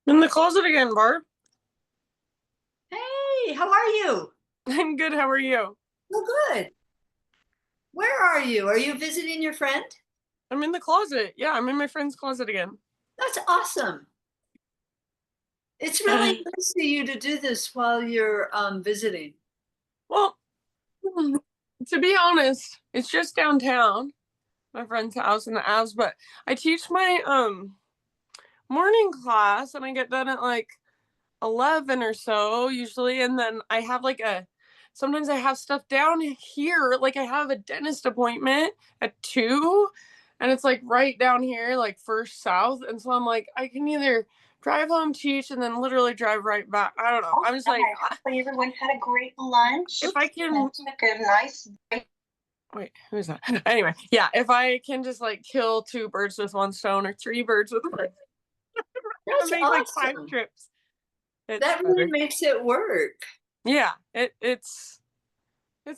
In the closet again, Barb. Hey, how are you? I'm good. How are you? Well, good. Where are you? Are you visiting your friend? I'm in the closet. Yeah, I'm in my friend's closet again. That's awesome. It's really nice of you to do this while you're visiting. Well, to be honest, it's just downtown, my friend's house in the Avs, but I teach my morning class and I get done at like 11 or so usually, and then I have like a sometimes I have stuff down here, like I have a dentist appointment at 2 and it's like right down here, like first south, and so I'm like I can either drive home, teach, and then literally drive right back. I don't know, I'm just like Hopefully everyone had a great lunch. if I can Took a nice break. wait, who's that? Anyway, yeah, if I can just like kill two birds with one stone or three birds with one and That's make like 5 awesome. trips, it's That really better. makes it work. Yeah, it's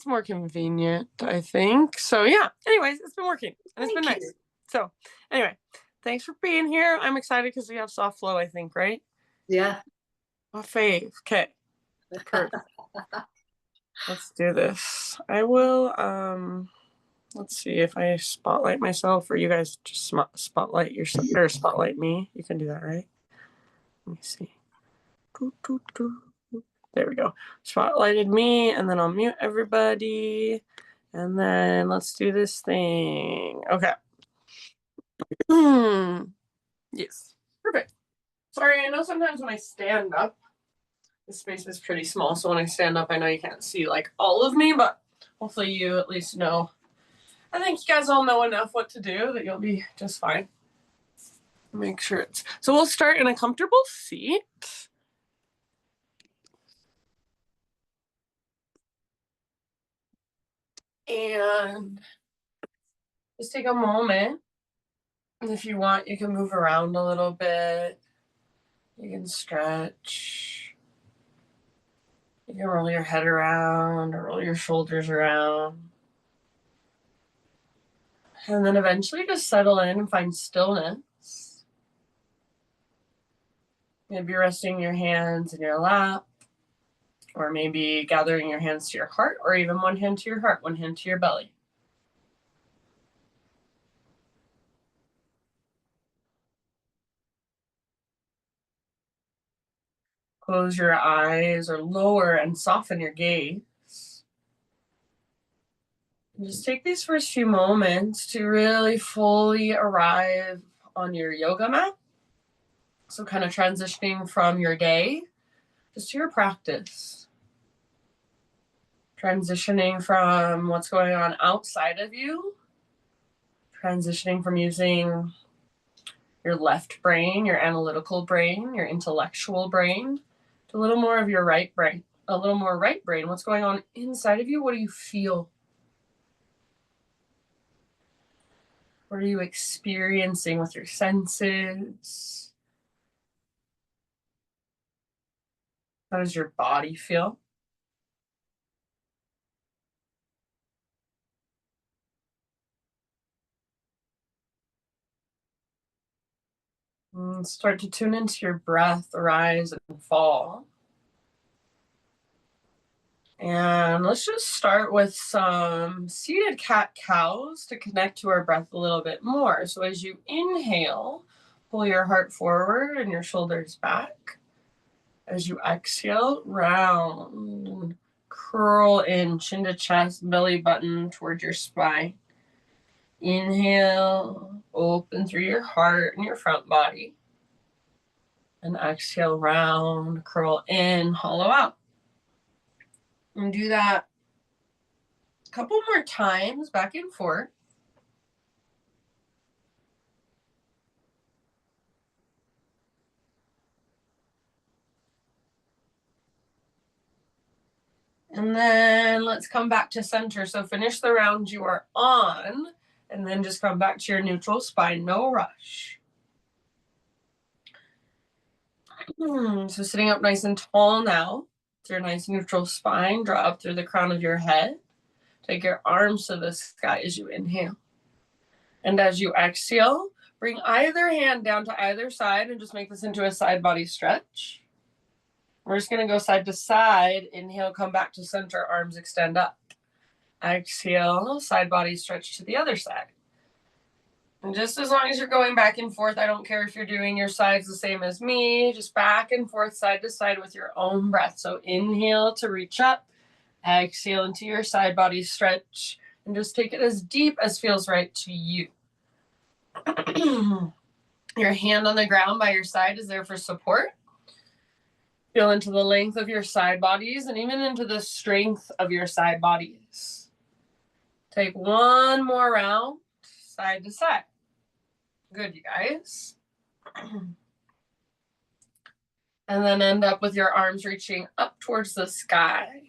more convenient, I think. So yeah. Anyways, it's been working and it's been Thank you. nice. So anyway, thanks for being here. I'm excited because we have soft flow, I think, right? Yeah. A fave. Okay. Perfect. Let's do this. I will let's see if I spotlight myself or you guys just spotlight yourself or spotlight me. You can do that, right? Let me see. There we go. Spotlighted me, and then I'll mute everybody. And then let's do this thing. Okay. Yes. Perfect. Sorry, I know sometimes when I stand up, the space is pretty small. So when I stand up, I know you can't see like all of me, but hopefully you at least know. I think you guys all know enough what to do that you'll be just fine. Make sure it's. So we'll start in a comfortable seat. And just take a moment. And if you want, you can move around a little bit. You can stretch. You can roll your head around or roll your shoulders around. And then eventually just settle in and find stillness. Maybe resting your hands in your lap, or maybe gathering your hands to your heart, or even one hand to your heart, one hand to your belly. Close your eyes or lower and soften your gaze. And just take these first few moments to really fully arrive on your yoga mat. So kind of transitioning from your day just to your practice. Transitioning from what's going on outside of you. Transitioning from using your left brain, your analytical brain, your intellectual brain, to a little more of your right brain. A little more right brain. What's going on inside of you? What do you feel? What are you experiencing with your senses? How does your body feel? And start to tune into your breath, rise and fall. And let's just start with some seated cat-cows to connect to our breath a little bit more. So as you inhale, pull your heart forward and your shoulders back. As you exhale, round, curl in, chin to chest, belly button toward your spine. Inhale, open through your heart and your front body. And exhale, round, curl in, hollow out. And do that a couple more times, back and forth. And then let's come back to center. So finish the round you are on, and then just come back to your neutral spine, no rush. So sitting up nice and tall now, with your nice neutral spine, draw up through the crown of your head. Take your arms to the sky as you inhale. And as you exhale, bring either hand down to either side and just make this into a side body stretch. We're just going to go side to side. Inhale, come back to center, arms extend up. Exhale, side body stretch to the other side. And just as long as you're going back and forth, I don't care if you're doing your sides the same as me, just back and forth, side to side with your own breath. So inhale to reach up, exhale into your side body stretch, and just take it as deep as feels right to you. Your hand on the ground by your side is there for support. Feel into the length of your side bodies and even into the strength of your side bodies. Take one more round, side to side. Good, you guys. And then end up with your arms reaching up towards the sky.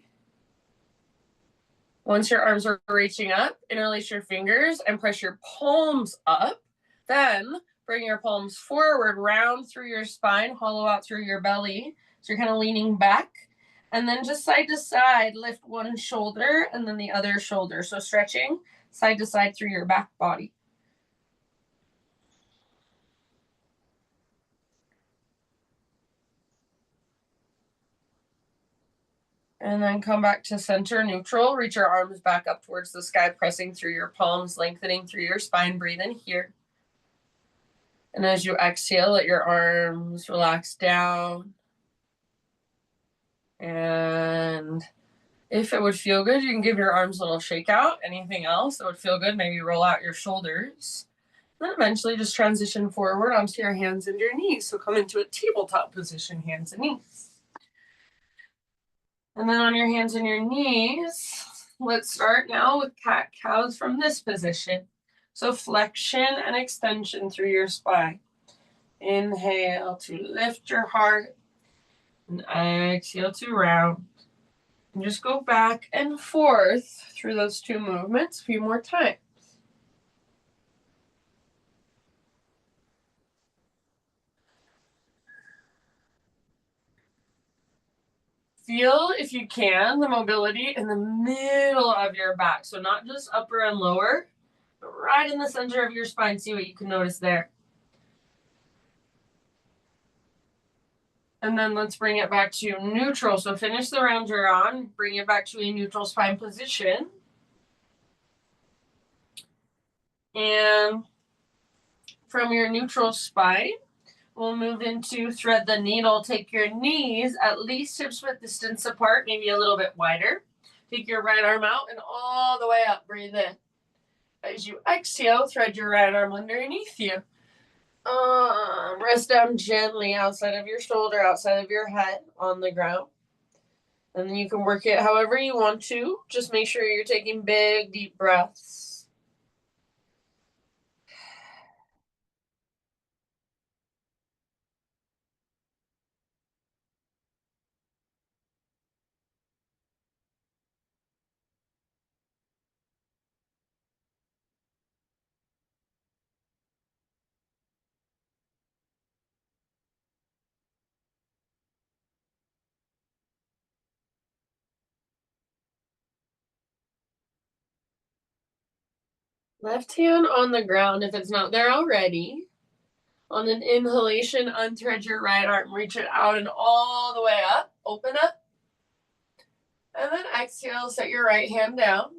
Once your arms are reaching up, interlace your fingers and press your palms up. Then bring your palms forward, round through your spine, hollow out through your belly. So you're kind of leaning back. And then just side to side, lift one shoulder and then the other shoulder. So stretching side to side through your back body. And then come back to center, neutral. Reach your arms back up towards the sky, pressing through your palms, lengthening through your spine. Breathe in here. And as you exhale, let your arms relax down. And if it would feel good, you can give your arms a little shake out. Anything else that would feel good, maybe roll out your shoulders. And then eventually just transition forward onto your hands and your knees. So come into a tabletop position, hands and knees. And then on your hands and your knees, let's start now with cat-cows from this position. So flexion and extension through your spine. Inhale to lift your heart. And exhale to round. And just go back and forth through those two movements a few more times. Feel, if you can, the mobility in the middle of your back. So not just upper and lower, but right in the center of your spine. See what you can notice there. And then let's bring it back to neutral. So finish the round you're on. Bring it back to a neutral spine position. And from your neutral spine, we'll move into thread the needle. Take your knees at least hips width distance apart, maybe a little bit wider. Take your right arm out and all the way up. Breathe in. As you exhale, thread your right arm underneath you. Rest down gently outside of your shoulder, outside of your head on the ground. And then you can work it however you want to. Just make sure you're taking big, deep breaths. Left hand on the ground if it's not there already. On an inhalation, unthread your right arm, reach it out and all the way up. Open up. And then exhale, set your right hand down.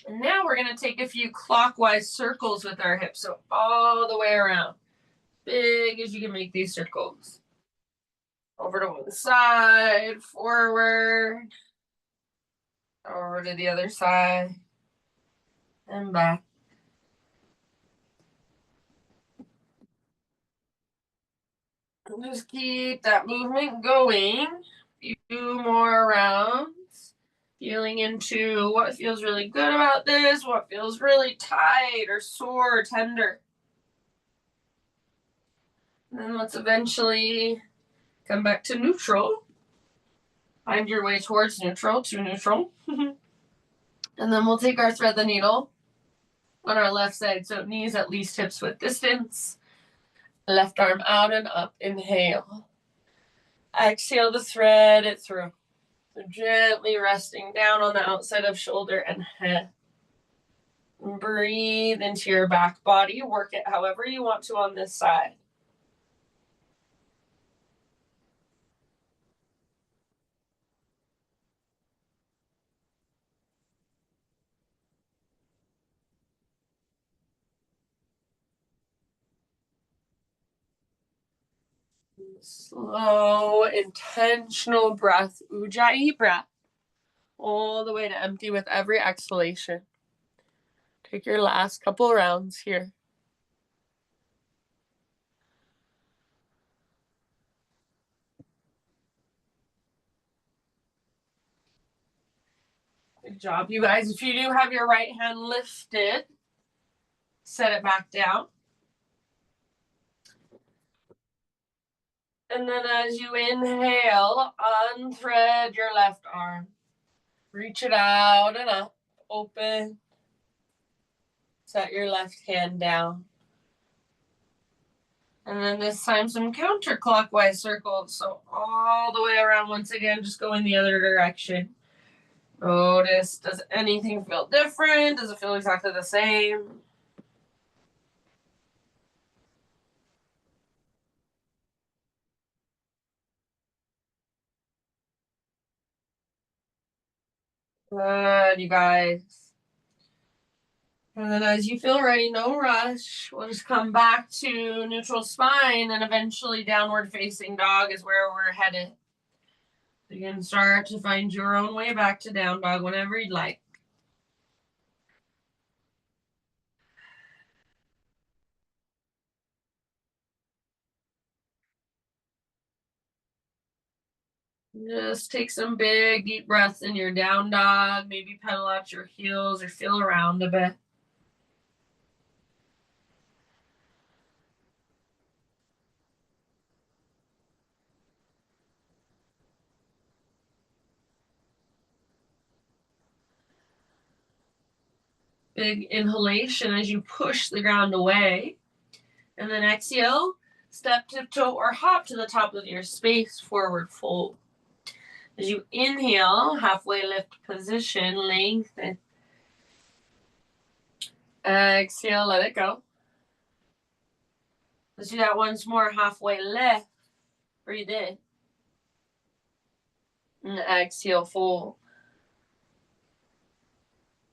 And now we're going to take a few clockwise circles with our hips. So all the way around. Big as you can make these circles. Over to one side, forward. Over to the other side. And back. And just keep that movement going. A few more rounds. Feeling into what feels really good about this, what feels really tight or sore or tender. And then let's eventually come back to neutral. Find your way towards neutral, to neutral. And then we'll take our thread the needle on our left side. So knees at least hips width distance. Left arm out and up. Inhale. Exhale to thread it through. So gently resting down on the outside of shoulder and head. Breathe into your back body. Work it however you want to on this side. Slow, intentional breath, Ujjayi breath, all the way to empty with every exhalation. Take your last couple rounds here. Good job, you guys. If you do have your right hand lifted, set it back down. And then as you inhale, unthread your left arm. Reach it out and up, open. Set your left hand down. And then this time some counterclockwise circles. So all the way around once again, just go in the other direction. Notice, does anything feel different? Does it feel exactly the same? Good, you guys. And then as you feel ready, no rush. We'll just come back to neutral spine and eventually downward facing dog is where we're headed. You can start to find your own way back to down dog whenever you'd like. Just take some big deep breaths in your down dog. Maybe pedal out your heels or feel around a bit. Big inhalation as you push the ground away. And then exhale, step, tiptoe, or hop to the top of your space, forward fold. As you inhale, halfway lift position, lengthen. Exhale, let it go. Let's do that once more, halfway lift. Breathe in. And exhale, fold.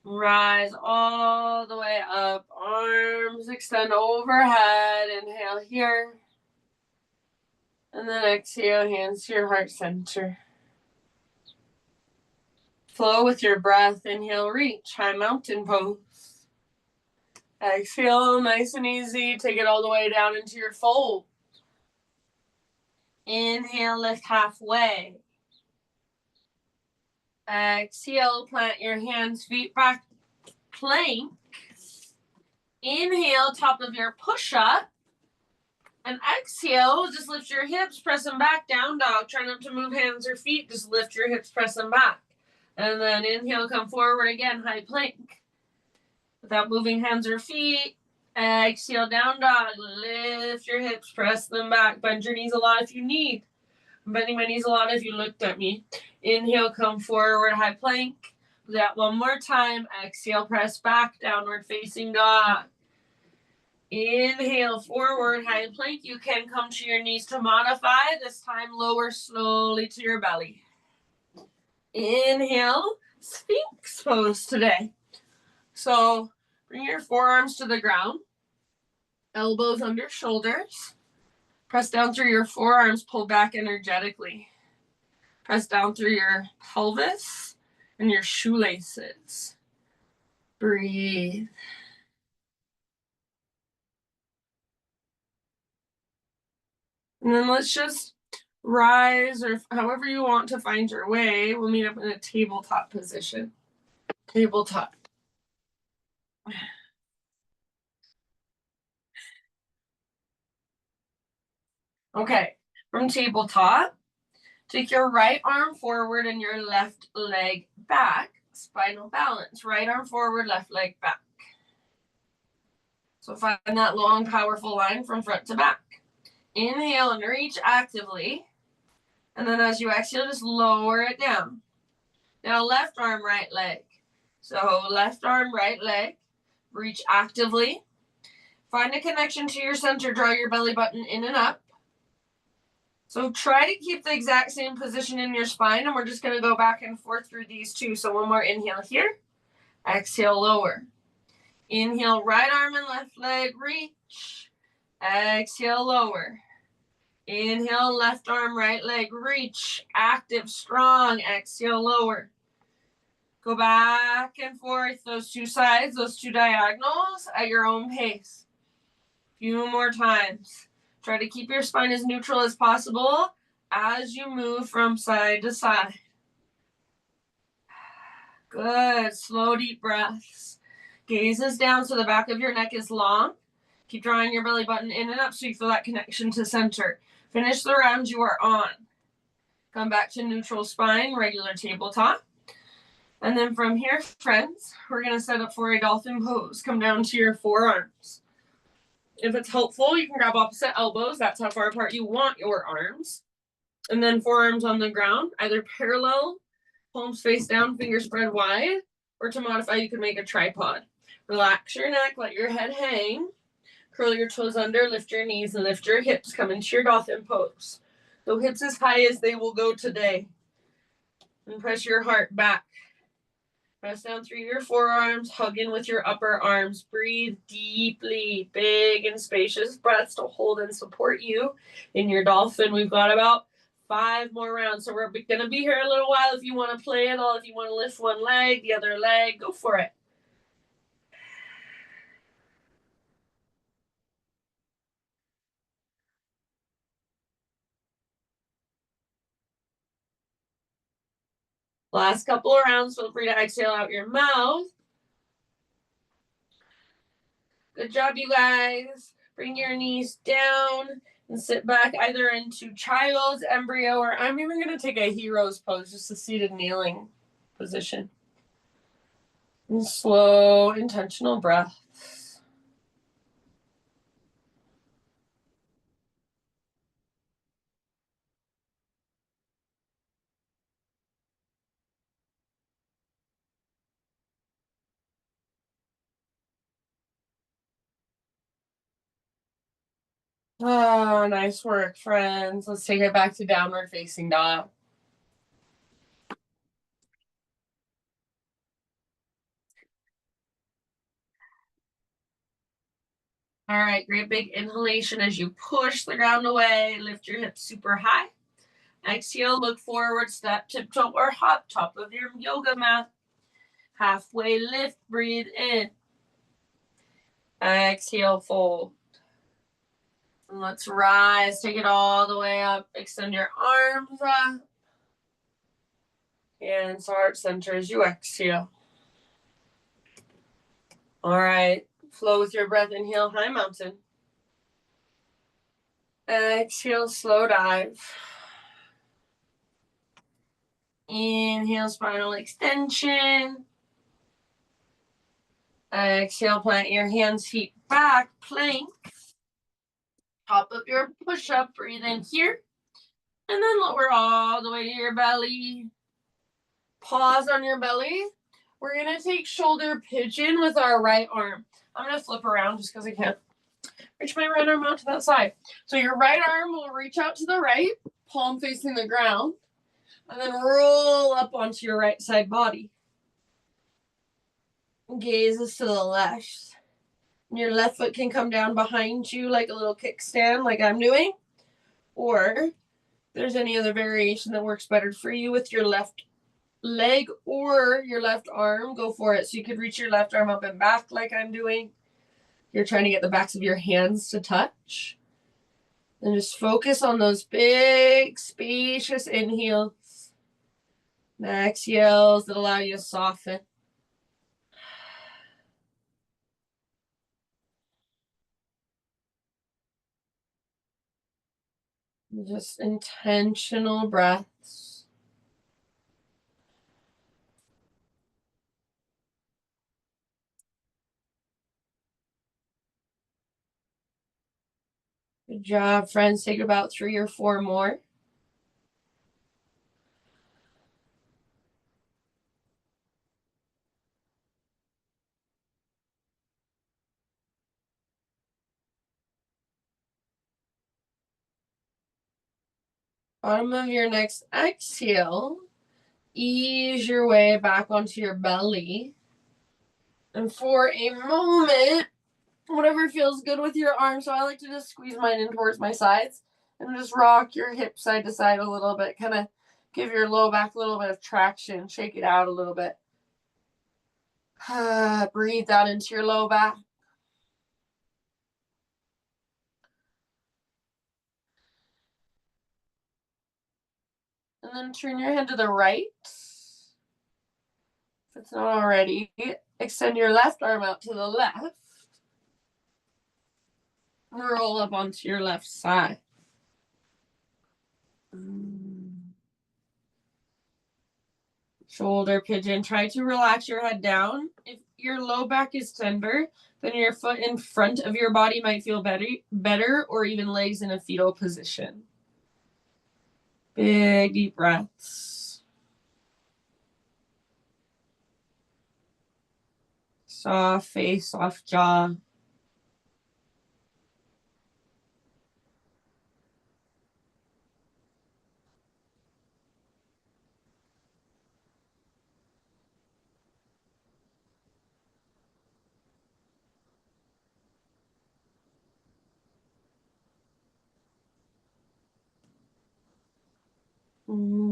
Rise all the way up. Arms extend overhead. Inhale here. And then exhale, hands to your heart center. Flow with your breath. Inhale, reach. High mountain pose. Exhale, nice and easy. Take it all the way down into your fold. Inhale, lift halfway. Exhale, plant your hands, feet back, plank. Inhale, top of your push-up. And exhale, just lift your hips, press them back, down dog. Try not to move hands or feet, just lift your hips, press them back. And then inhale, come forward again, high plank. Without moving hands or feet. Exhale, down dog. Lift your hips, press them back. Bend your knees a lot if you need. I'm bending my knees a lot if you looked at me. Inhale, come forward, high plank. Do that one more time. Exhale, press back, downward facing dog. Inhale, forward, high plank. You can come to your knees to modify. This time, lower slowly to your belly. Inhale, Sphinx pose today. So bring your forearms to the ground. Elbows under shoulders. Press down through your forearms, pull back energetically. Press down through your pelvis and your shoelaces. Breathe. And then let's just rise, or however you want to find your way. We'll meet up in a tabletop position. Tabletop. Okay, from tabletop, take your right arm forward and your left leg back. Spinal balance. Right arm forward, left leg back. So find that long, powerful line from front to back. Inhale and reach actively. And then as you exhale, just lower it down. Now left arm, right leg. So left arm, right leg. reach actively. Find a connection to your center, draw your belly button in and up. So try to keep the exact same position in your spine, and we're just going to go back and forth through these two. So one more inhale here, exhale, lower. Inhale, right arm and left leg, reach. Exhale, lower. Inhale, left arm, right leg, reach. Active, strong. Exhale, lower. Go back and forth, those two sides, those two diagonals at your own pace. Few more times. Try to keep your spine as neutral as possible as you move from side to side. Good. Slow, deep breaths. Gazes down so the back of your neck is long. Keep drawing your belly button in and up so you feel that connection to center. Finish the round you are on. Come back to neutral spine, regular tabletop. And then from here, friends, we're going to set up for a dolphin pose. Come down to your forearms. If it's helpful, you can grab opposite elbows. That's how far apart you want your arms. And then forearms on the ground, either parallel, palms face down, fingers spread wide, or to modify, you can make a tripod. Relax your neck, let your head hang. Curl your toes under, lift your knees, and lift your hips. Come into your dolphin pose. Go hips as high as they will go today. And press your heart back. Press down through your forearms, hug in with your upper arms. Breathe deeply, big and spacious breaths to hold and support you in your dolphin. We've got about 5 more rounds, so we're going to be here a little while. If you want to play it all, if you want to lift one leg, the other leg, go for it. Last couple of rounds, feel free to exhale out your mouth. Good job, you guys. Bring your knees down and sit back either into child's, embryo, or I'm even going to take a hero's pose, just a seated kneeling position. And slow, intentional breaths. Oh, nice work, friends. Let's take it back to downward facing dog. All right, great big inhalation as you push the ground away. Lift your hips super high. Exhale, look forward, step, tiptoe, or hop, top of your yoga mat. Halfway lift, breathe in. Exhale, fold. And let's rise, take it all the way up. Extend your arms up. And heart center as you exhale. All right, flow with your breath. Inhale, high mountain. Exhale, slow dive. Inhale, spinal extension. Exhale, plant your hands, feet back, plank. Top of your push-up, breathe in here. And then lower all the way to your belly. Pause on your belly. We're going to take shoulder pigeon with our right arm. I'm going to flip around just because I can't reach my right arm out to that side. So your right arm will reach out to the right, palm facing the ground, and then roll up onto your right side body. Gazes to the left. Your left foot can come down behind you like a little kickstand like I'm doing. Or if there's any other variation that works better for you with your left leg or your left arm, go for it. So you could reach your left arm up and back like I'm doing. You're trying to get the backs of your hands to touch. And just focus on those big, spacious inhales and exhales that allow you to soften. Just intentional breaths. Good job, friends. Take about 3 or 4 more. Bottom of your next exhale, ease your way back onto your belly. And for a moment, whatever feels good with your arms. So I like to just squeeze mine in towards my sides and just rock your hips side to side a little bit. Kind of give your low back a little bit of traction. Shake it out a little bit. Breathe out into your low back. And then turn your head to the right. If it's not already, extend your left arm out to the left. Roll up onto your left side. Shoulder pigeon. Try to relax your head down. If your low back is tender, then your foot in front of your body might feel better, or even legs in a fetal position. Big deep breaths. Soft face, soft jaw.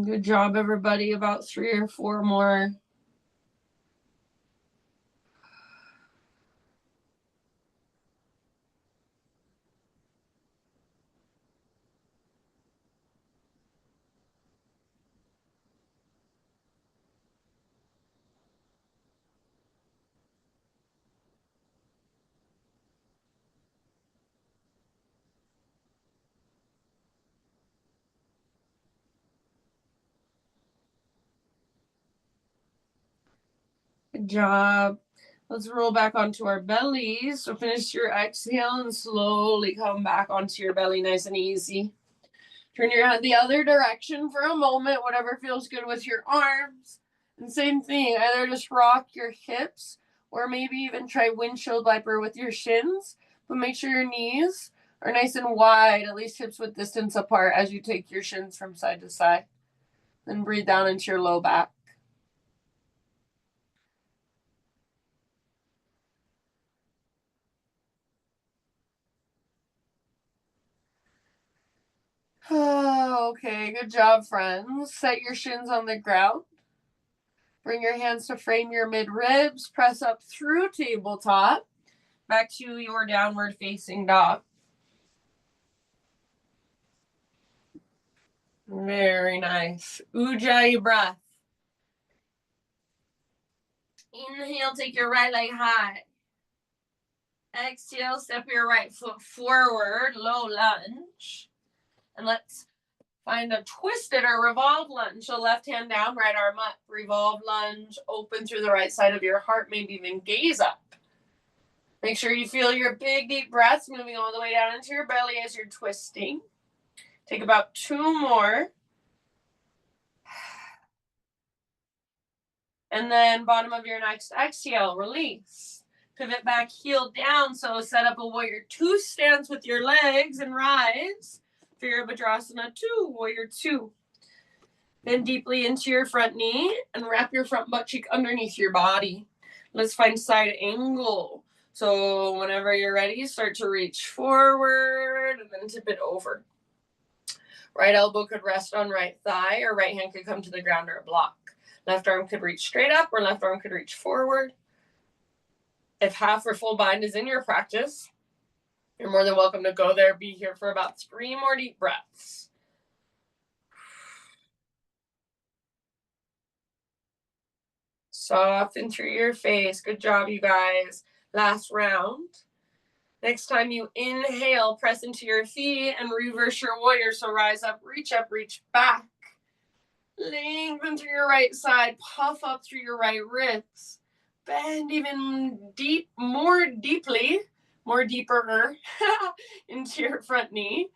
Good job, everybody. About 3 or 4 more. Good job. Let's roll back onto our bellies. So finish your exhale and slowly come back onto your belly, nice and easy. Turn your head the other direction for a moment, whatever feels good with your arms. And same thing, either just rock your hips or maybe even try windshield wiper with your shins. But make sure your knees are nice and wide, at least hips width distance apart as you take your shins from side to side. Then breathe down into your low back. Okay, good job, friends. Set your shins on the ground. Bring your hands to frame your mid-ribs. Press up through tabletop. Back to your downward facing dog. Very nice. Ujjayi breath. Inhale, take your right leg high. Exhale, step your right foot forward, low lunge. And let's find a twisted or revolved lunge. So left hand down, right arm up. Revolve lunge, open through the right side of your heart, maybe even gaze up. Make sure you feel your big, deep breaths moving all the way down into your belly as you're twisting. Take about 2 more. And then bottom of your next exhale, release. Pivot back, heel down. So set up a warrior 2 stance with your legs and rise. Virabhadrasana 2, warrior 2. Bend deeply into your front knee and wrap your front butt cheek underneath your body. Let's find side angle. So whenever you're ready, start to reach forward and then tip it over. Right elbow could rest on right thigh, or right hand could come to the ground or a block. Left arm could reach straight up, or left arm could reach forward. If half or full bind is in your practice, you're more than welcome to go there. Be here for about 3 more deep breaths. Soften through your face. Good job, you guys. Last round. Next time you inhale, press into your feet and reverse your warrior. So rise up, reach back. Lengthen through your right side. Puff up through your right ribs. Bend even more deeper into your front knee.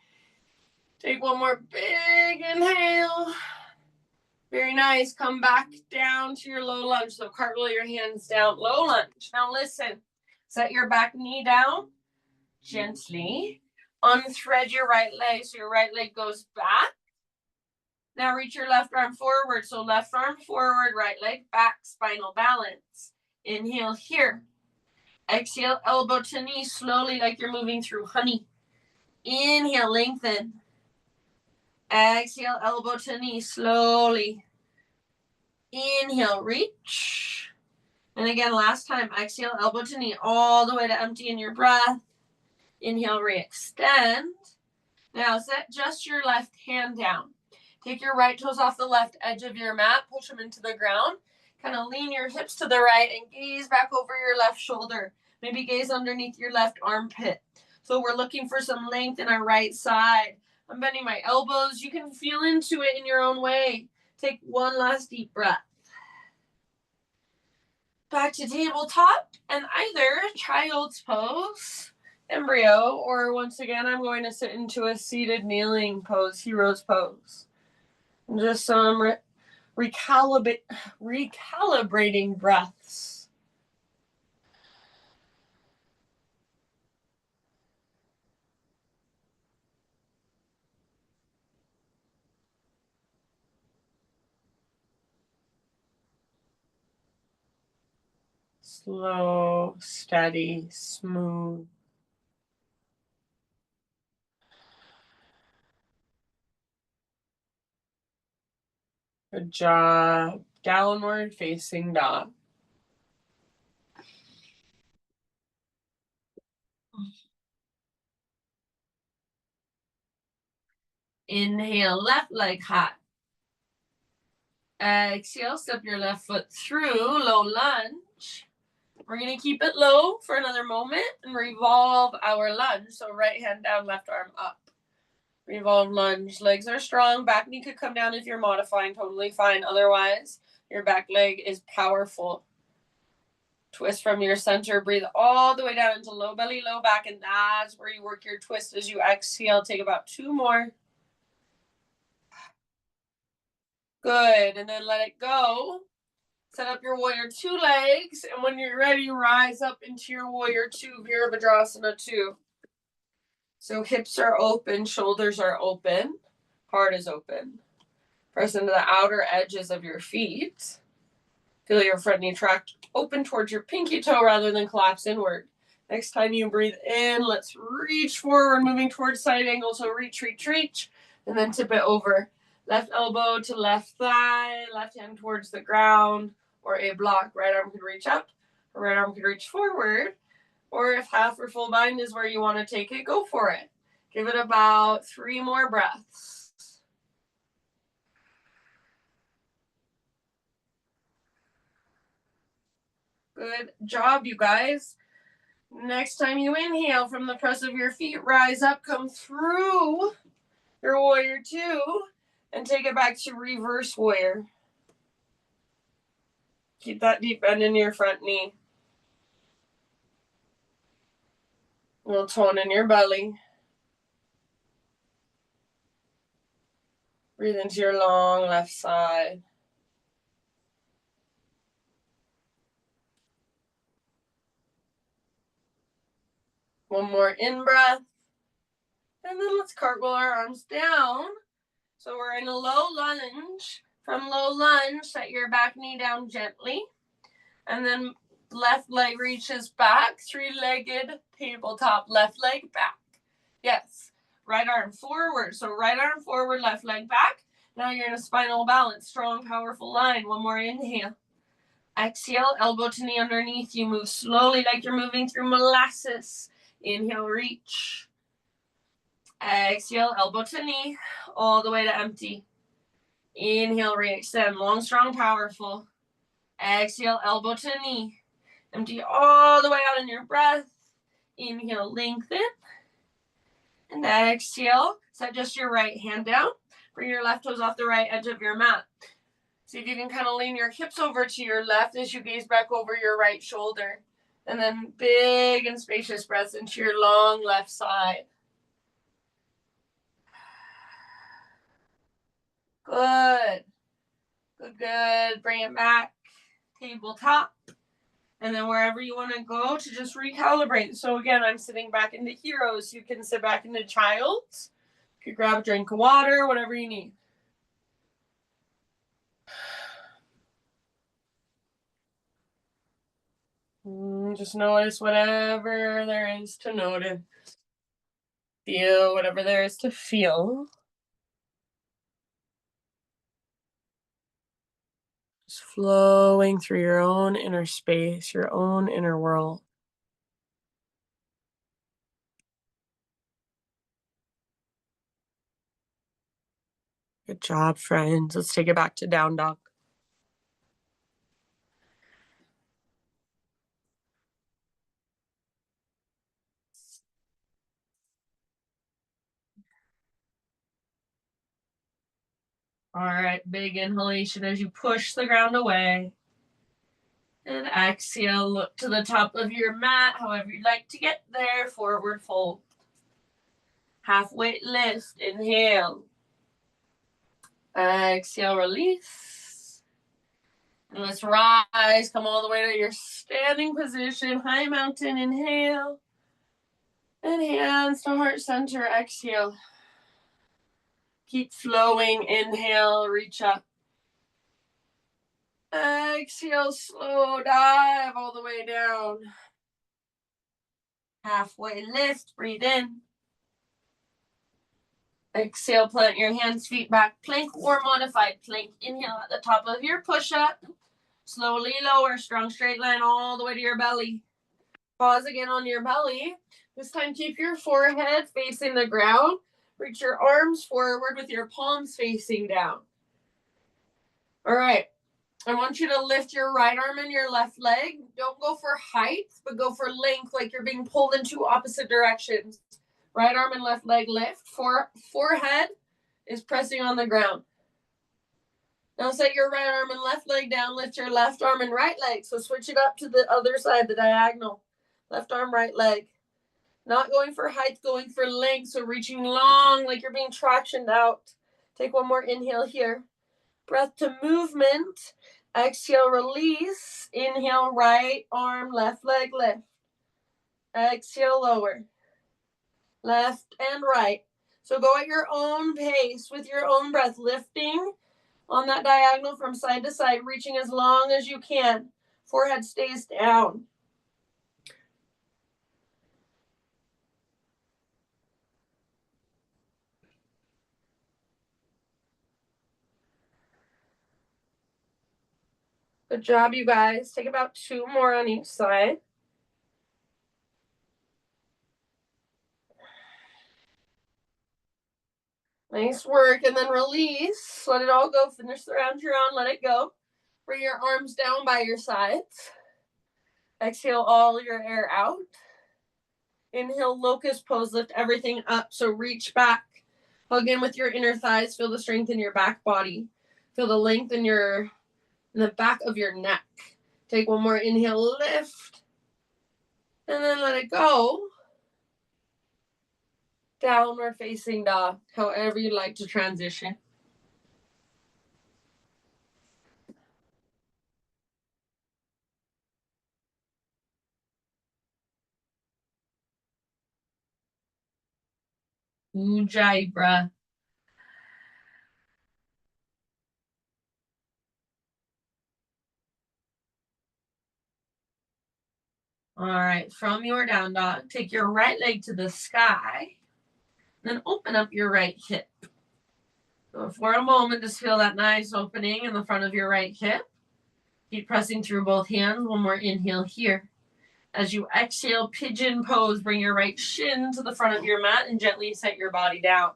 Take 1 more big inhale. Very nice. Come back down to your low lunge. So cartwheel your hands down, low lunge. Now listen, set your back knee down gently. Unthread your right leg so your right leg goes back. Now reach your left arm forward. So left arm forward, right leg back, spinal balance. Inhale here. Exhale, elbow to knee, slowly like you're moving through honey. Inhale, lengthen. Exhale, elbow to knee, slowly. Inhale, reach. And again, last time, exhale, elbow to knee, all the way to empty in your breath. Inhale, re-extend. Now set just your left hand down. Take your right toes off the left edge of your mat, push them into the ground. Kind of lean your hips to the right and gaze back over your left shoulder. Maybe gaze underneath your left armpit. So we're looking for some length in our right side. I'm bending my elbows. You can feel into it in your own way. Take one last deep breath. Back to tabletop and either child's pose, embryo, or once again, I'm going to sit into a seated kneeling pose, hero's pose. And just some recalibrating breaths. Slow, steady, smooth. Good job. Downward facing dog. Inhale, left leg high. Exhale, step your left foot through, low lunge. We're going to keep it low for another moment and revolve our lunge. So right hand down, left arm up. Revolve lunge. Legs are strong. Back knee could come down if you're modifying. Totally fine. Otherwise, your back leg is powerful. Twist from your center. Breathe all the way down into low belly, low back. And that's where you work your twist as you exhale. Take about 2 more. Good. And then let it go. Set up your warrior 2 legs. And when you're ready, rise up into your warrior 2, Virabhadrasana 2. So hips are open, shoulders are open, heart is open. Press into the outer edges of your feet. Feel your front knee tract open towards your pinky toe rather than collapse inward. Next time you breathe in, let's reach forward, moving towards side angle. So reach, reach, reach, and then tip it over. Left elbow to left thigh, left hand towards the ground, or a block. Right arm could reach up, or right arm could reach forward. Or if half or full bind is where you want to take it, go for it. Give it about 3 more breaths. Good job, you guys. Next time you inhale from the press of your feet, rise up, come through your warrior 2, and take it back to reverse warrior. Keep that deep bend in your front knee. A little tone in your belly. Breathe into your long left side. One more in breath. And then let's cartwheel our arms down. So we're in a low lunge. From low lunge, set your back knee down gently. And then left leg reaches back, 3-legged tabletop, left leg back. Yes, right arm forward. So right arm forward, left leg back. Now you're in a spinal balance, strong, powerful line. One more inhale. Exhale, elbow to knee underneath you. Move slowly like you're moving through molasses. Inhale, reach. Exhale, elbow to knee, all the way to empty. Inhale, re-extend, long, strong, powerful. Exhale, elbow to knee. Empty all the way out in your breath. Inhale, lengthen. And exhale, set just your right hand down. Bring your left toes off the right edge of your mat. See if you can kind of lean your hips over to your left as you gaze back over your right shoulder. And then big and spacious breaths into your long left side. Good. Good, good. Bring it back. Tabletop. And then wherever you want to go to just recalibrate. So again, I'm sitting back into heroes. You can sit back into child's. You could grab a drink of water, whatever you need. Just notice whatever there is to notice. Feel whatever there is to feel. Just flowing through your own inner space, your own inner world. Good job, friends. Let's take it back to down dog. All right, big inhalation as you push the ground away. And exhale, look to the top of your mat, however you'd like to get there. Forward fold. Halfway lift, inhale. Exhale, release. And let's rise, come all the way to your standing position. High mountain, inhale. And hands to heart center, exhale. Keep flowing, inhale, reach up. Exhale, slow dive all the way down. Halfway lift, breathe in. Exhale, plant your hands, feet back, plank or modified plank. Inhale at the top of your push-up. Slowly lower, strong straight line all the way to your belly. Pause again on your belly. This time keep your forehead facing the ground. Reach your arms forward with your palms facing down. All right. I want you to lift your right arm and your left leg. Don't go for height, but go for length, like you're being pulled in two opposite directions. Right arm and left leg lift. Forehead is pressing on the ground. Now set your right arm and left leg down. Lift your left arm and right leg. So switch it up to the other side, the diagonal. Left arm, right leg. Not going for height, going for length. So reaching long, like you're being tractioned out. Take one more inhale here. Breath to movement. Exhale, release. Inhale, right arm, left leg lift. Exhale, lower. Left and right. So go at your own pace with your own breath, lifting on that diagonal from side to side, reaching as long as you can. Forehead stays down. Good job, you guys. Take about 2 more on each side. Nice work. And then release. Let it all go. Finish the round you're on. Let it go. Bring your arms down by your sides. Exhale all your air out. Inhale, locust pose. Lift everything up. So reach back. Hug in with your inner thighs. Feel the strength in your back body. Feel the length in the back of your neck. Take one more inhale, lift. And then let it go. Downward facing dog, however you'd like to transition. Ujjayi breath. All right, from your down dog, take your right leg to the sky, then open up your right hip. So for a moment, just feel that nice opening in the front of your right hip. Keep pressing through both hands. One more inhale here. As you exhale, pigeon pose, bring your right shin to the front of your mat and gently set your body down.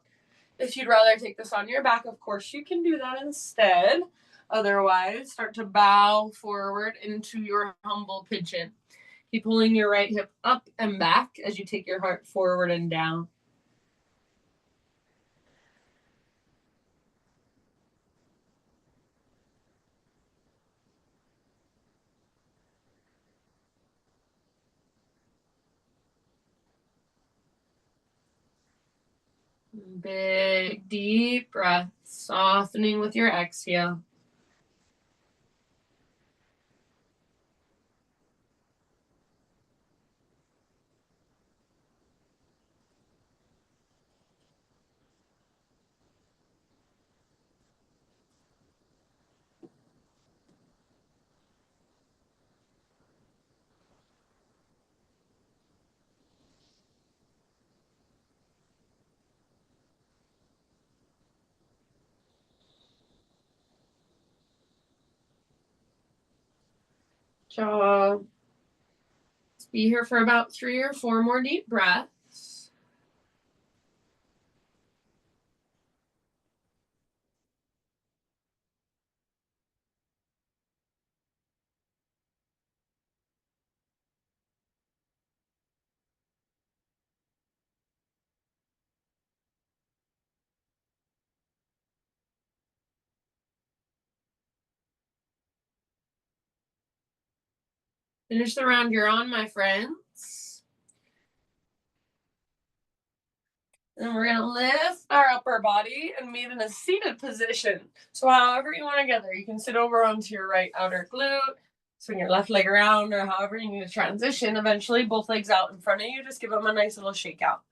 If you'd rather take this on your back, of course, you can do that instead. Otherwise, start to bow forward into your humble pigeon. Keep pulling your right hip up and back as you take your heart forward and down. Big, deep breath, softening with your exhale. job. Let's be here for about 3 or 4 more deep breaths. Finish the round you're on, my friends. And we're gonna lift our upper body and meet in a seated position. So however you want to get there, you can sit over onto your right outer glute, swing your left leg around, or however you need to transition. Eventually, both legs out in front of you. Just give them a nice little shake out.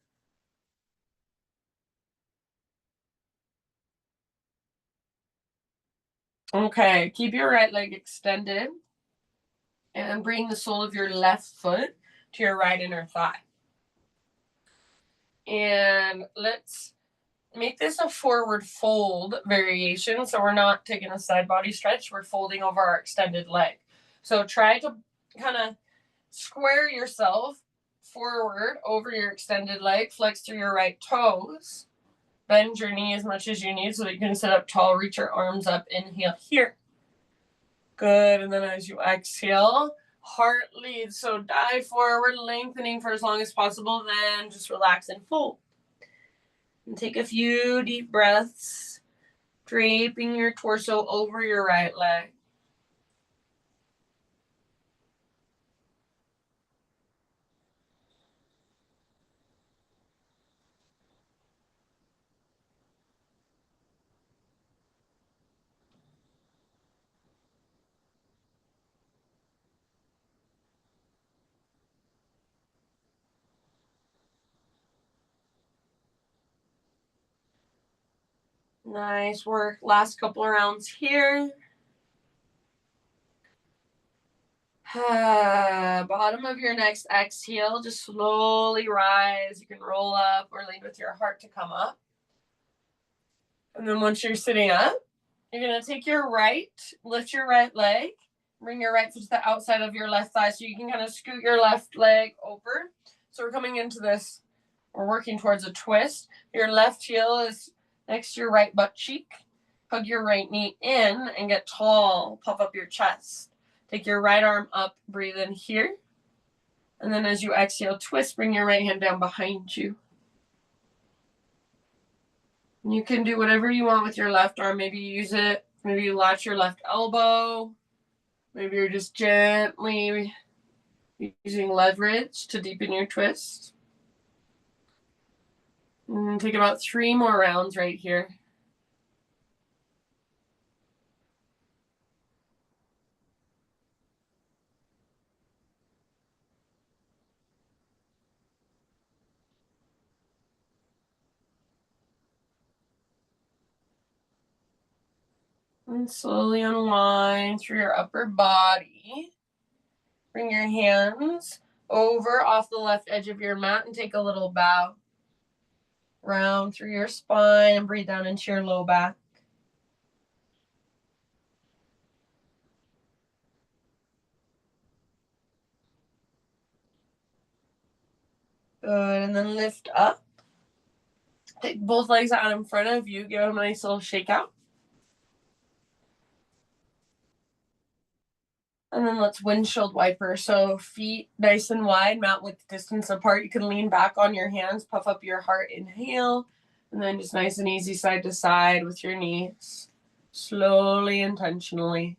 Okay, keep your right leg extended and bring the sole of your left foot to your right inner thigh. And let's make this a forward fold variation. So we're not taking a side body stretch, we're folding over our extended leg. So try to kind of square yourself forward over your extended leg, flex through your right toes, bend your knee as much as you need so that you can sit up tall, reach your arms up, inhale here. Good, and then as you exhale, heart leads. So dive forward, lengthening for as long as possible, then just relax and fold. And take a few deep breaths, draping your torso over your right leg. Nice work. Last couple of rounds here. Bottom of your next exhale, just slowly rise. You can roll up or lead with your heart to come up. And then once you're sitting up, you're going to take your right, lift your right leg, bring your right foot to the outside of your left thigh so you can kind of scoot your left leg over. So we're coming into this, we're working towards a twist. Your left heel is next to your right butt cheek. Hug your right knee in and get tall. Puff up your chest. Take your right arm up, breathe in here. And then as you exhale, twist, bring your right hand down behind you. You can do whatever you want with your left arm. Maybe you use it, maybe you latch your left elbow. Maybe you're just gently using leverage to deepen your twist. And take about 3 more rounds right here. And slowly unwind through your upper body. Bring your hands over off the left edge of your mat and take a little bow. Round through your spine and breathe down into your low back. Good, and then lift up. Take both legs out in front of you. Give them a nice little shake out. And then let's windshield wiper. So feet nice and wide, mat width distance apart. You can lean back on your hands, puff up your heart, inhale. And then just nice and easy side to side with your knees. Slowly, intentionally.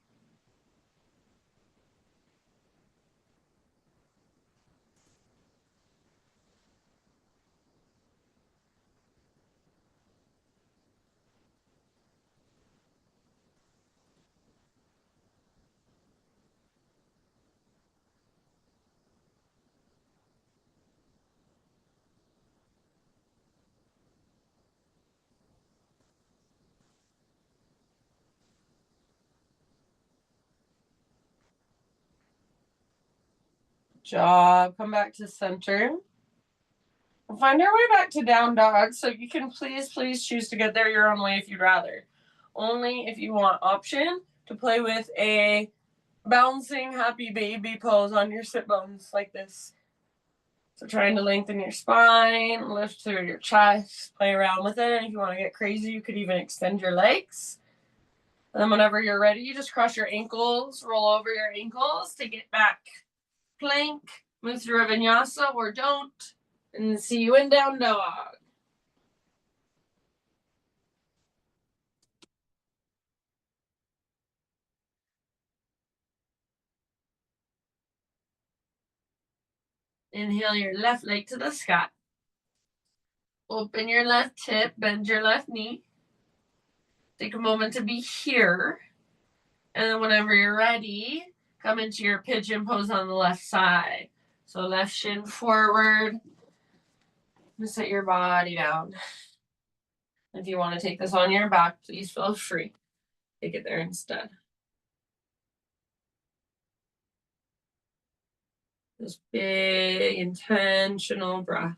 Job. Come back to center. We'll find our way back to down dog. So you can please choose to get there your own way if you'd rather. Only if you want option to play with a bouncing happy baby pose on your sit bones like this. So trying to lengthen your spine, lift through your chest, play around with it. And if you want to get crazy, you could even extend your legs. And then whenever you're ready, you just cross your ankles, roll over your ankles, take it back. Plank, move through a vinyasa or don't. And see you in down dog. Inhale your left leg to the sky. Open your left hip, bend your left knee. Take a moment to be here. And then whenever you're ready, come into your pigeon pose on the left side. So left shin forward. And set your body down. If you want to take this on your back, please feel free. Take it there instead. Those big, intentional breaths.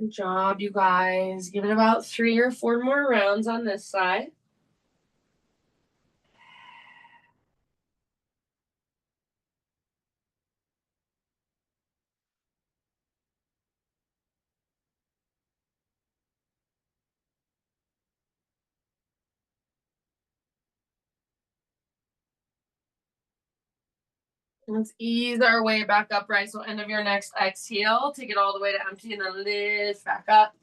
Good job, you guys. Give it about 3 or 4 more rounds on this side. Let's ease our way back upright. So end of your next exhale, take it all the way to empty and then lift back up.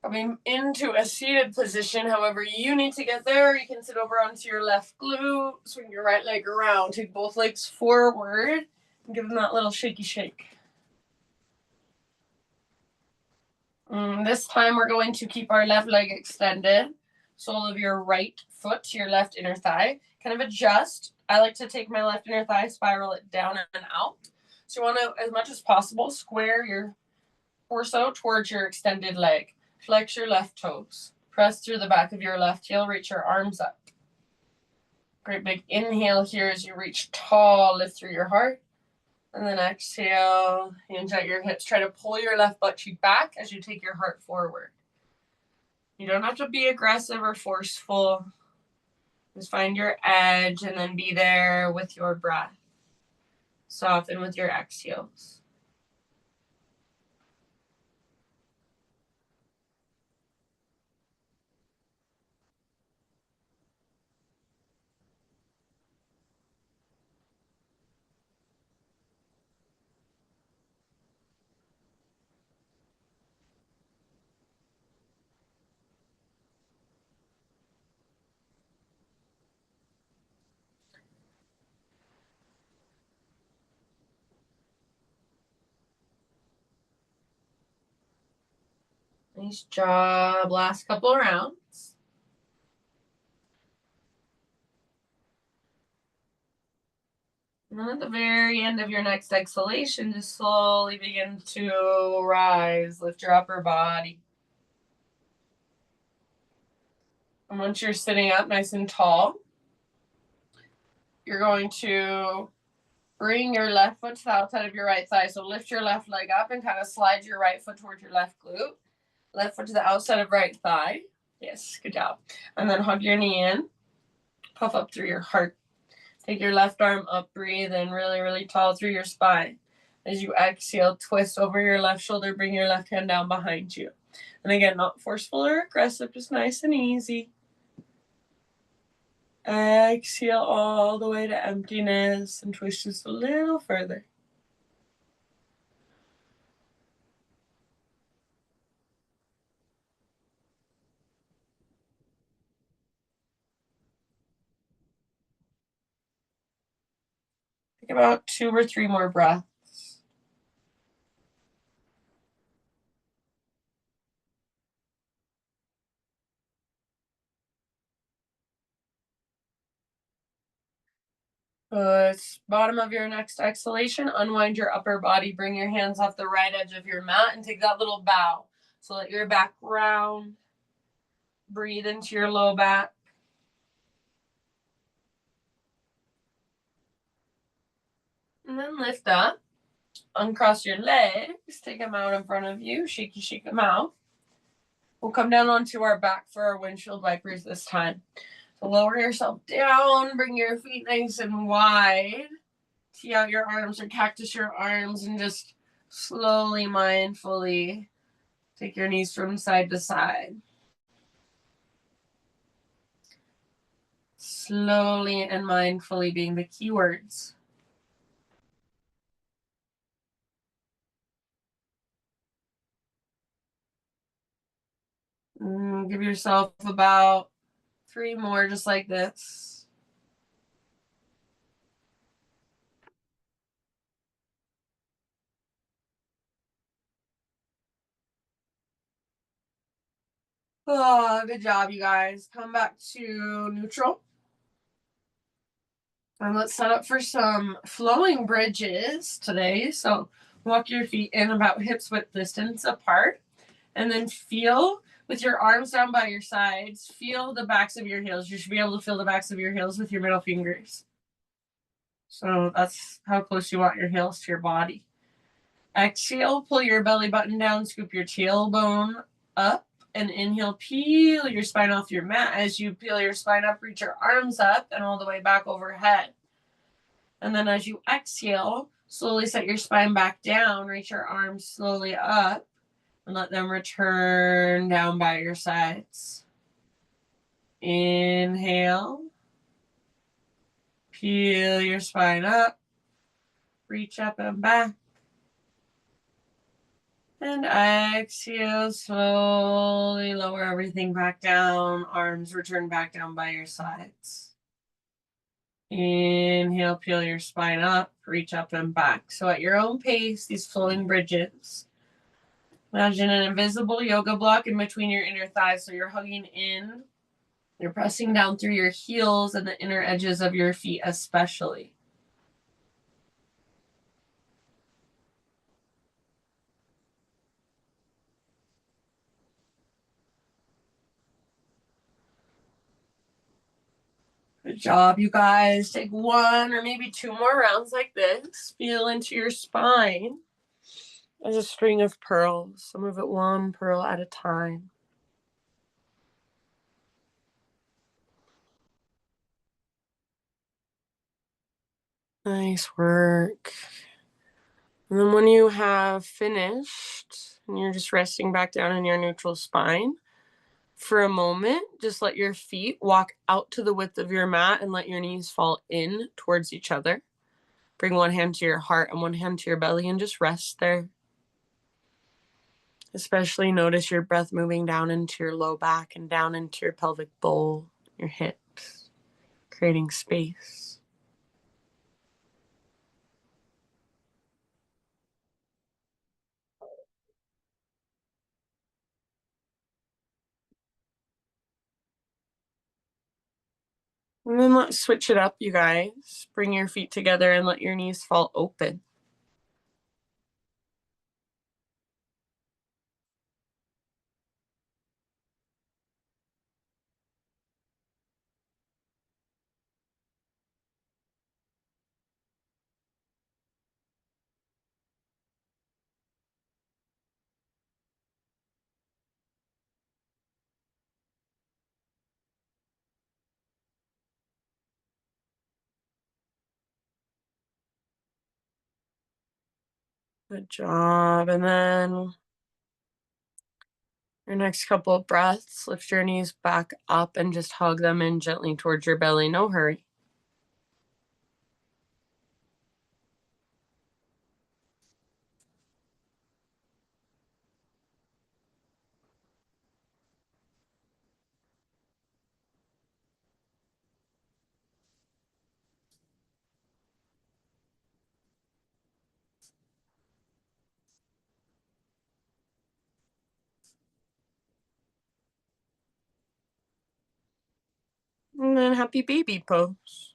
Coming into a seated position, however you need to get there. You can sit over onto your left glute, swing your right leg around, take both legs forward, and give them that little shaky shake. This time we're going to keep our left leg extended. Sole of your right foot to your left inner thigh. Kind of adjust. I like to take my left inner thigh, spiral it down and out. So you want to, as much as possible, square your torso towards your extended leg. Flex your left toes. Press through the back of your left heel. Reach your arms up. Great big inhale here as you reach tall. Lift through your heart. And then exhale, hinge at your hips. Try to pull your left butt cheek back as you take your heart forward. You don't have to be aggressive or forceful. Just find your edge and then be there with your breath. Soften with your exhales. Nice job. Last couple rounds. And then at the very end of your next exhalation, just slowly begin to rise. Lift your upper body. And once you're sitting up nice and tall, you're going to bring your left foot to the outside of your right thigh. So lift your left leg up and kind of slide your right foot towards your left glute. Left foot to the outside of right thigh. Yes, good job. And then hug your knee in. Puff up through your heart. Take your left arm up. Breathe in really, really tall through your spine. As you exhale, twist over your left shoulder. Bring your left hand down behind you. And again, not forceful or aggressive, just nice and easy. Exhale all the way to emptiness and twist just a little further. Take about 2 or 3 more breaths. Good. Bottom of your next exhalation, unwind your upper body. Bring your hands off the right edge of your mat and take that little bow. So let your back round. Breathe into your low back. And then lift up. Uncross your legs. Take them out in front of you. Shake them out. We'll come down onto our back for our windshield wipers this time. So lower yourself down. Bring your feet nice and wide. Tee out your arms or cactus your arms and just slowly, mindfully take your knees from side to side. Slowly and mindfully being the key words. Give yourself about 3 more just like this. Oh, good job, you guys. Come back to neutral. And let's set up for some flowing bridges today. So walk your feet in about hips width distance apart. And then feel with your arms down by your sides, feel the backs of your heels. You should be able to feel the backs of your heels with your middle fingers. So that's how close you want your heels to your body. Exhale, pull your belly button down, scoop your tailbone up, and inhale, peel your spine off your mat. As you peel your spine up, reach your arms up and all the way back overhead. And then as you exhale, slowly set your spine back down, reach your arms slowly up, and let them return down by your sides. Inhale. Peel your spine up. Reach up and back. And exhale, slowly lower everything back down. Arms return back down by your sides. Inhale, peel your spine up, reach up and back. So at your own pace, these flowing bridges. Imagine an invisible yoga block in between your inner thighs. So you're hugging in. You're pressing down through your heels and the inner edges of your feet especially. Good job, you guys. Take 1 or maybe 2 more rounds like this. Feel into your spine as a string of pearls. So move it 1 pearl at a time. Nice work. And then when you have finished and you're just resting back down in your neutral spine, for a moment, just let your feet walk out to the width of your mat and let your knees fall in towards each other. Bring one hand to your heart and one hand to your belly and just rest there. Especially notice your breath moving down into your low back and down into your pelvic bowl, your hips, creating space. And then let's switch it up, you guys. Bring your feet together and let your knees fall open. Good job. And then your next couple of breaths, lift your knees back up and just hug them in gently towards your belly. No hurry. And then happy baby pose.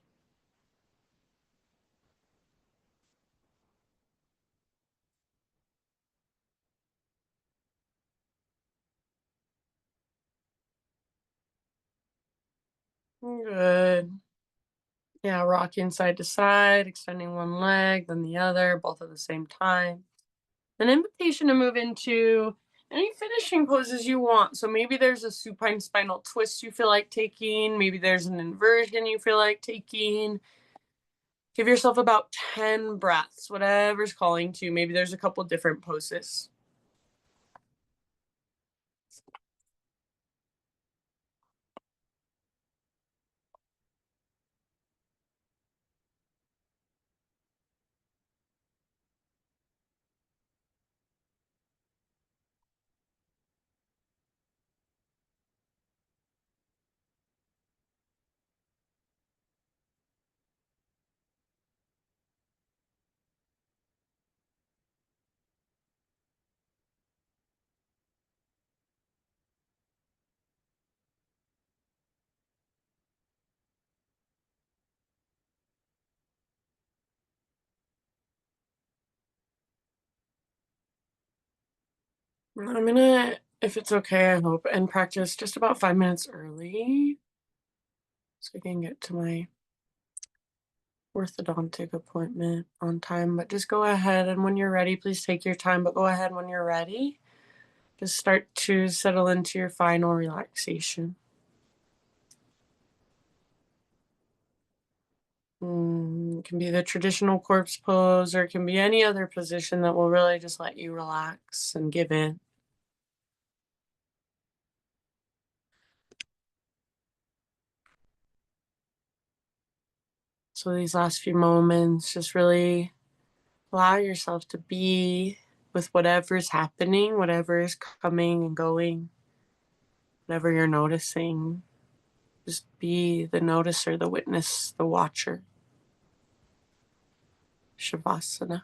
Good. Yeah, rocking side to side, extending one leg, then the other, both at the same time. An invitation to move into any finishing poses you want. So maybe there's a supine spinal twist you feel like taking. Maybe there's an inversion you feel like taking. Give yourself about 10 breaths, whatever's calling to. Maybe there's a couple different poses. I'm gonna, if it's okay, I hope, and practice just about 5 minutes early so I can get to my orthodontic appointment on time. But just go ahead, and when you're ready, please take your time, but go ahead when you're ready. Just start to settle into your final relaxation. It can be the traditional corpse pose, or it can be any other position that will really just let you relax and give in. So these last few moments, just really allow yourself to be with whatever's happening, whatever is coming and going, whatever you're noticing. Just be the noticer, the witness, the watcher. Shavasana.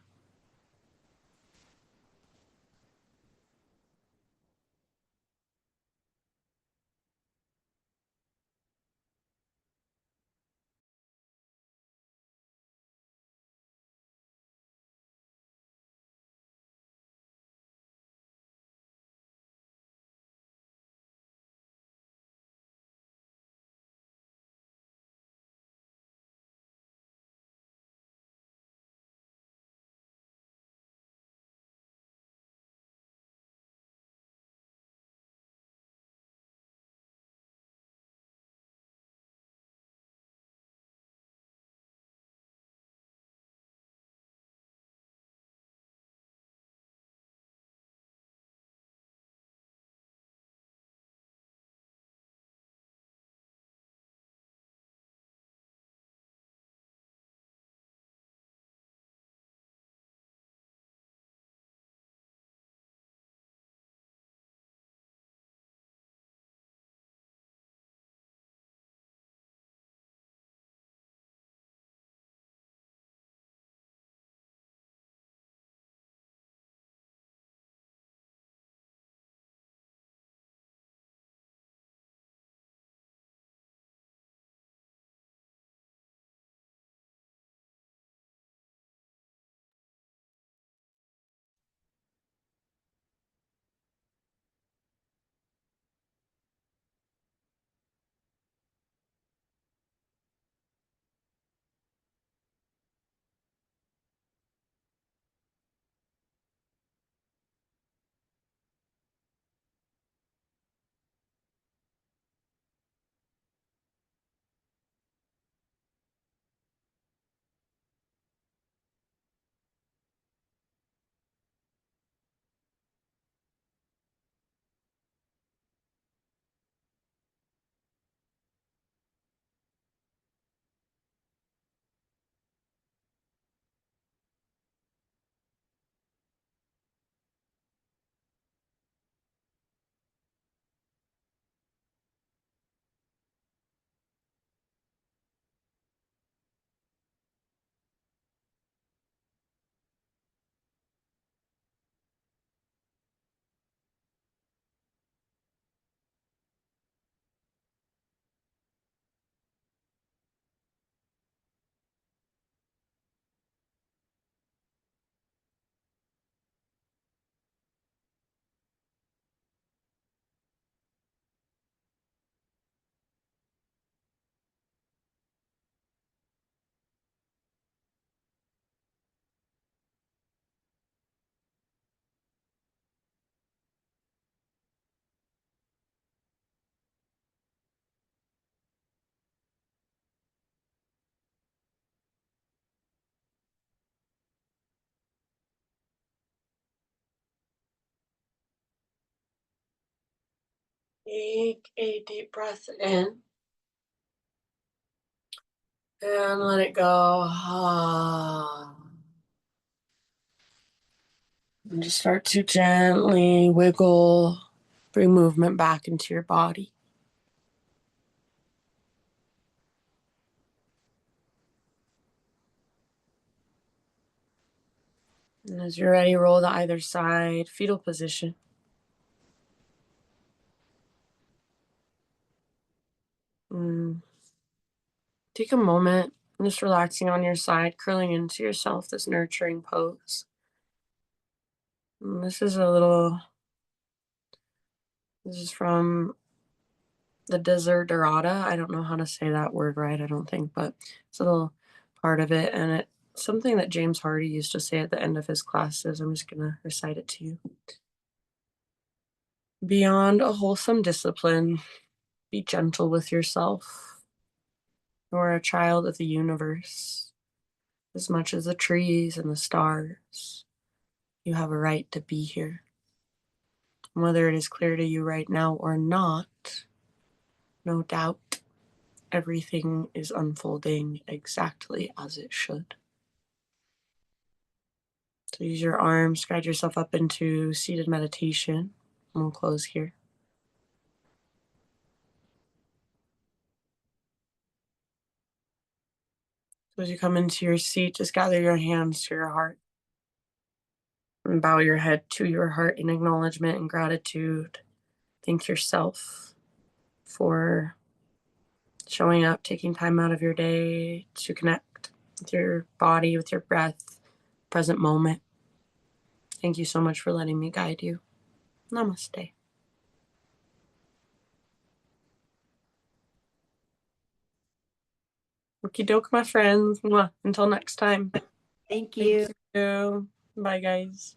Take a deep breath in. And let it go. And just start to gently wiggle, bring movement back into your body. And as you're ready, roll to either side, fetal position. Take a moment, just relaxing on your side, curling into yourself, this nurturing pose. And this is from the Desiderata. I don't know how to say that word right, I don't think, but it's a little part of it. And it's something that James Hardy used to say at the end of his classes. I'm just going to recite it to you. Beyond a wholesome discipline, be gentle with yourself. You are a child of the universe, as much as the trees and the stars. You have a right to be here. Whether it is clear to you right now or not, no doubt, everything is unfolding exactly as it should. So use your arms, guide yourself up into seated meditation, and we'll close here. So as you come into your seat, just gather your hands to your heart and bow your head to your heart in acknowledgement and gratitude. Thank yourself for showing up, taking time out of your day to connect with your body, with your breath, present moment. Thank you so much for letting me guide you. Namaste. Okie doke, my friends. Mwah. Until next time. Thank you. Thank you. Bye, guys.